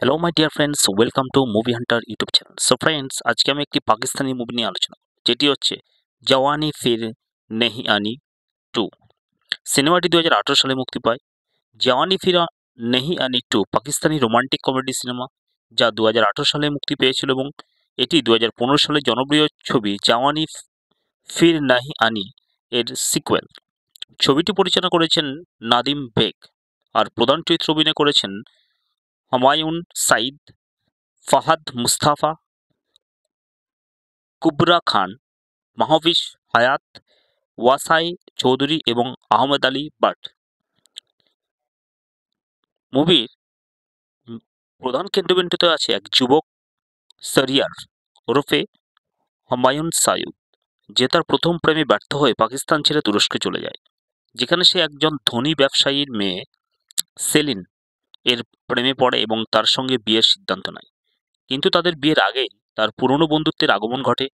Hello my dear friends, welcome to movie Hunter YouTube channel. So friends, আজকে আমি একটি Pakistani movie নিয়ে আলোচনা করব, যেটি হচ্ছে জওয়ানি ফির নেহি আনি 2। সিনেমাটি 2018 সালে মুক্তি পায়। জওয়ানি ফির নেহি আনি 2 পাকিস্তানি রোমান্টিক কমেডি সিনেমা, যা 2018 সালে মুক্তি পেয়েছিল এবং এটি 2015 সালে জনপ্রিয় ছবি জওয়ানি ফির নাহি আনি এর সিকুয়েল। ছবিটি পরিচালনা করেছেন নাদিম বেগ, আর প্রধান চরিত্রে অভিনয় করেছেন হুমায়ুন সাঈদ, ফাহাদ মুস্তাফা, কুবরা খান, মাহফিজ হায়াত, ওয়াসাই চৌধুরী এবং আহমেদ আলী বাট। মুভির প্রধান কেন্দ্রবিন্দুতে আছে এক যুবক সরিয়ার ওরফে হুমায়ুন সাঈদ, যে তার প্রথম প্রেমে ব্যর্থ হয়ে পাকিস্তান ছেড়ে তুরস্কে চলে যায়, যেখানে সে একজন ধনী ব্যবসায়ীর মেয়ে সেলিন এর প্রেমে পড়ে এবং তার সঙ্গে বিয়ের সিদ্ধান্ত নেয়। কিন্তু তাদের বিয়ের আগেই তার পুরনো বন্ধুত্বের আগমন ঘটে,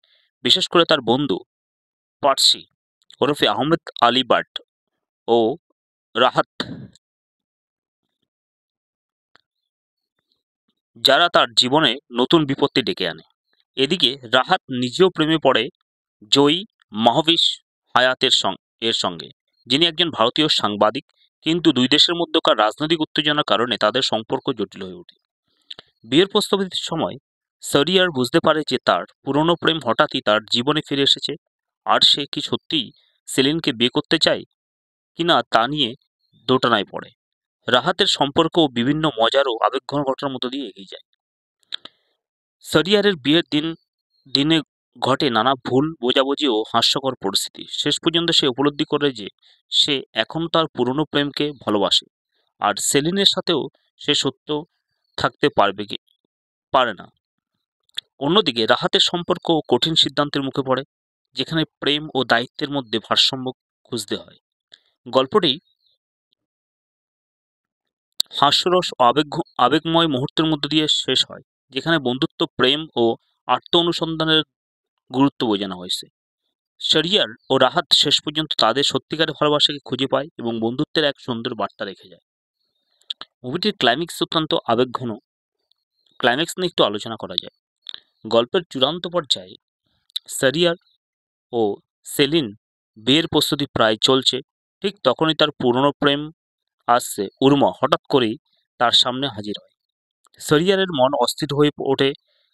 বিশেষ করে তার বন্ধু পার্সি ওরফে আহমেদ আলী বাট ও রাহাত, যারা তার জীবনে নতুন বিপত্তি ডেকে আনে। এদিকে রাহাত নিজেও প্রেমে পড়ে জয়ী মাহফিজ হায়াতের এর সঙ্গে, যিনি একজন ভারতীয় সাংবাদিক। কিন্তু দুই দেশের মধ্যকার রাজনৈতিক উত্তেজনার কারণে তাদের সম্পর্ক জটিল হয়ে ওঠে। বিয়ের প্রস্তাবের সময় সরিয়ার বুঝতে পারে যে তার পুরনো প্রেম হঠাৎই তার জীবনে ফিরে এসেছে, আর সে কি সত্যিই সেলিনকে বিয়ে করতে চায় কিনা তা নিয়ে দোটানায় পড়ে। রাহাতের সম্পর্কও বিভিন্ন মজার ও আবেগঘন ঘটনার মধ্য দিয়ে এগিয়ে যায়। সরিয়ারের বিয়ের দিনে ঘটে নানা ভুল বোঝাবুঝি ও হাস্যকর পরিস্থিতি। শেষ পর্যন্ত সে উপলব্ধি করে যে সে এখনও তার পুরনো প্রেমকে ভালোবাসে, আর সেলিনের সাথেও সে সত্য থাকতে পারে না। অন্যদিকে রাহাতের সম্পর্ক কঠিন সিদ্ধান্তের মুখে পড়ে, যেখানে প্রেম ও দায়িত্বের মধ্যে ভারসাম্য খুঁজতে হয়। গল্পটি হাস্যরস ও আবেগময় মুহূর্তের মধ্য দিয়ে শেষ হয়, যেখানে বন্ধুত্ব, প্রেম ও আত্ম অনুসন্ধানের গুরুত্ব বোঝানো হয়েছে। শরিয়ার ও রাহাত শেষ পর্যন্ত তাদের সত্যিকারের ভালোবাসাকে খুঁজে পায় এবং বন্ধুত্বের এক সুন্দর বার্তা রেখে যায়। মুভিটির ক্লাইম্যাক্স অত্যন্ত আবেগঘন। ক্লাইম্যাক্স নিয়ে একটু আলোচনা করা যায়। গল্পের চূড়ান্ত পর্যায়ে শরিয়ার ও সেলিন বিয়ের প্রস্তুতি প্রায় চলছে, ঠিক তখনই তার পুরনো প্রেম আসছে উর্মা হঠাৎ করেই তার সামনে হাজির হয়। শরিয়ারের মন অস্থির হয়ে ওঠে,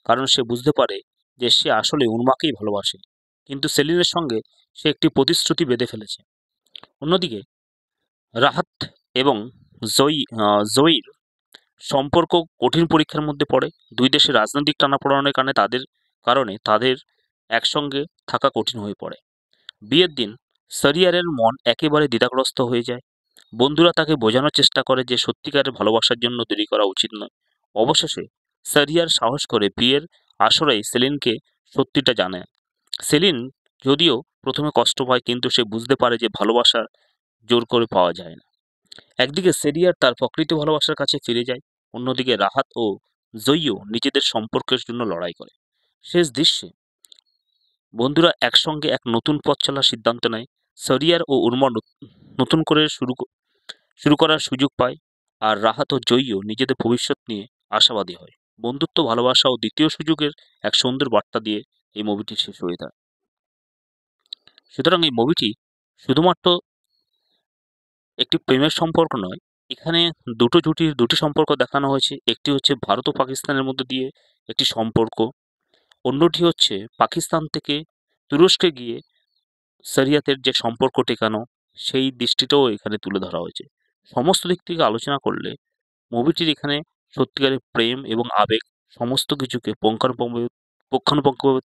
কারণ সে বুঝতে পারে যে সে আসলে উর্মাকেই ভালোবাসে, কিন্তু সেলিনের সঙ্গে সে একটি প্রতিশ্রুতি বেঁধে ফেলেছে। অন্যদিকে রাহাত এবং জয়ীর সম্পর্ক কঠিন পরীক্ষার মধ্যে পড়ে। দুই দেশের রাজনৈতিক টানাপোড়েনের কারণে তাদের একসঙ্গে থাকা কঠিন হয়ে পড়ে। বিয়ের দিন শরিয়ারের মন একেবারে দ্বিধাগ্রস্ত হয়ে যায়। বন্ধুরা তাকে বোঝানোর চেষ্টা করে যে সত্যিকারের ভালোবাসার জন্য দেরি করা উচিত নয়। অবশেষে শরিয়ার সাহস করে বিয়ের আসরেই সেলিনকে সত্যিটা জানায়। সেলিন যদিও প্রথমে কষ্ট পায়, কিন্তু সে বুঝতে পারে যে ভালোবাসা জোর করে পাওয়া যায় না। একদিকে সেরিয়ার তার প্রকৃত ভালোবাসার কাছে ফিরে যায়, অন্যদিকে রাহাত ও জয়ীও নিজেদের সম্পর্কের জন্য লড়াই করে। শেষ দৃশ্যে বন্ধুরা একসঙ্গে এক নতুন পথ চলার সিদ্ধান্ত নেয়। শরিয়ার ও উর্মা নতুন করে শুরু করার সুযোগ পায়, আর রাহাত ও জয়ীও নিজেদের ভবিষ্যৎ নিয়ে আশাবাদী হয়। বন্ধুত্ব, ভালোবাসা ও দ্বিতীয় সুযোগের এক সুন্দর বার্তা দিয়ে এই মুভিটি শেষ হয়ে যায়। সুতরাং এই মুভিটি শুধুমাত্র একটি প্রেমের সম্পর্ক নয়, এখানে দুটি সম্পর্ক দেখানো হয়েছে। একটি হচ্ছে ভারত ও পাকিস্তানের মধ্যে দিয়ে একটি সম্পর্ক, অন্যটি হচ্ছে পাকিস্তান থেকে তুরস্কে গিয়ে শরিয়াতের যে সম্পর্ক টেকানো, সেই দৃষ্টিটাও এখানে তুলে ধরা হয়েছে। সমস্ত দিক থেকে আলোচনা করলে মুভিটির এখানে সত্যিকারের প্রেম এবং আবেগ সমস্ত কিছুকে পুঙ্খানুপুঙ্খভাবে